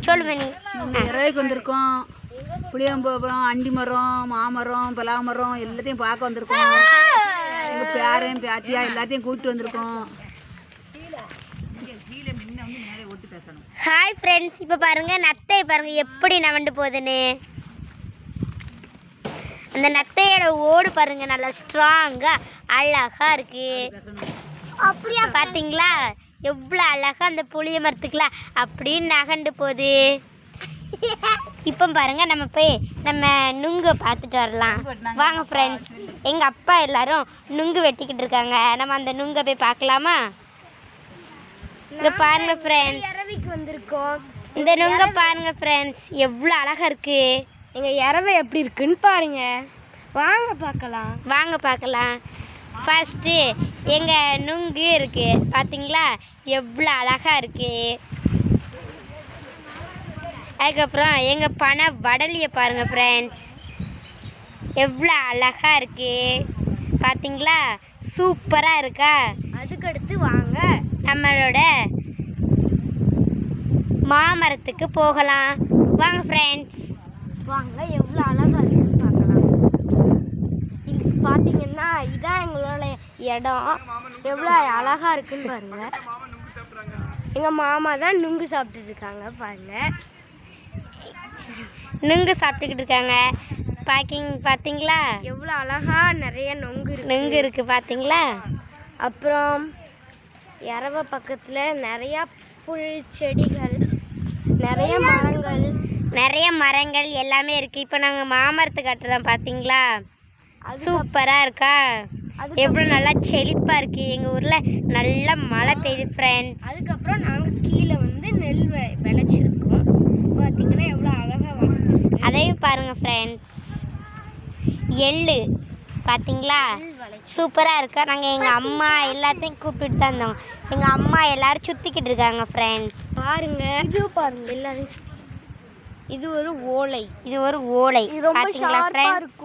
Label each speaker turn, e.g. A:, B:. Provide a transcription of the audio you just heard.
A: சொல்லுங்க நீ.
B: இறவைக்கு வந்திருக்கோம். புளியம்பரம், அண்டி மரம், மாமரம், பலாமரம் எல்லாத்தையும் பார்க்க வந்திருக்கோம். எங்கள் பேரன் பேத்தியா எல்லாத்தையும் கூப்பிட்டு வந்திருக்கோம்.
A: ஹாய் ஃப்ரெண்ட்ஸ், இப்போ பாருங்க நத்தை பாருங்க எப்படி நவண்டு போகுதுன்னு. அந்த நத்தையோட ஓடு பாருங்க நல்லா ஸ்ட்ராங்கா அழகா இருக்கு. அப்படியா பார்த்தீங்களா எவ்வளோ அழகா அந்த புளிய மரத்துக்குலாம் அப்படின்னு நகண்டு போகுது. இப்போ பாருங்க நம்ம போய் நம்ம நுங்கு பார்த்துட்டு வரலாம் வாங்க ஃப்ரெண்ட்ஸ். எங்கள் அப்பா எல்லாரும் நுங்கு வெட்டிக்கிட்டு இருக்காங்க. நம்ம அந்த நுங்கை போய் பார்க்கலாமா? இங்கே பாருங்க ஃப்ரெண்ட்ஸ்,
C: இரவைக்கு வந்திருக்கோம்.
A: இந்த நுங்கை பாருங்க ஃப்ரெண்ட்ஸ் எவ்வளோ அழகா இருக்கு.
C: எங்கள் இரவை எப்படி இருக்குன்னு பாருங்க. வாங்க பார்க்கலாம்.
A: வாங்க பார்க்கலாம். ஃபர்ஸ்ட்டு எங்கள் நுங்கு இருக்கு பார்த்தீங்களா எவ்வளோ அழகா இருக்கு. அதுக்கப்புறம் எங்கள் பனை வடலியை பாருங்க ஃப்ரெண்ட்ஸ் எவ்வளோ அழகா இருக்கு பார்த்தீங்களா, சூப்பராக இருக்கா.
C: அதுக்கடுத்து வாங்க
A: நம்மளோட மாமரத்துக்கு போகலாம் வாங்க ஃப்ரெண்ட்ஸ்.
C: வாங்க எவ்வளோ அழகா இருக்குன்னு பார்க்கலாம். இது பார்த்தீங்கன்னா இதான் எங்களோட இடம். எவ்வளோ அழகா இருக்குன்னு பாருங்க. எங்கள் மாமா தான் நுங்கு சாப்பிட்டுட்டு இருக்காங்க பாருங்க.
A: நுங்கு சாப்பிட்டுக்கிட்டு இருக்காங்க பார்த்தீங்களா
C: எவ்வளோ அழகா நிறைய
A: நுங்கு இருக்கு பார்த்தீங்களா.
C: அப்புறம் இரவை பக்கத்தில் நிறையா புல் செடிகள், நிறைய
A: மரங்கள் எல்லாமே இருக்குது. இப்போ நாங்கள் மாமரத்தை கட்டுறோம் பார்த்தீங்களா, சூப்பராக இருக்கா. எவ்வளோ நல்லா செழிப்பாக இருக்குது. எங்கள் ஊரில் நல்லா மழை பெய்யுது ஃப்ரெண்ட்ஸ்.
C: அதுக்கப்புறம் நாங்கள் கீழே வந்து நெல் விளைச்சிருக்கோம் பார்த்தீங்கன்னா எவ்வளோ அழகாக வளர்ந்துருக்கு.
A: அதையும் பாருங்கள் ஃப்ரெண்ட்ஸ். எள்ளு பார்த்தீங்களா சூப்பராக இருக்கா. நாங்கள் எங்கள் அம்மா எல்லாத்தையும் கூப்பிட்டு தான் இருந்தோம். எங்கள் அம்மா எல்லோரும் சுற்றிக்கிட்டு இருக்காங்க ஃப்ரெண்ட்ஸ்.
C: பாருங்க இது பாருங்க எல்லாரும். இது ஒரு ஓலை.
A: பார்த்தீங்களா ஃப்ரெண்ட்ஸ்.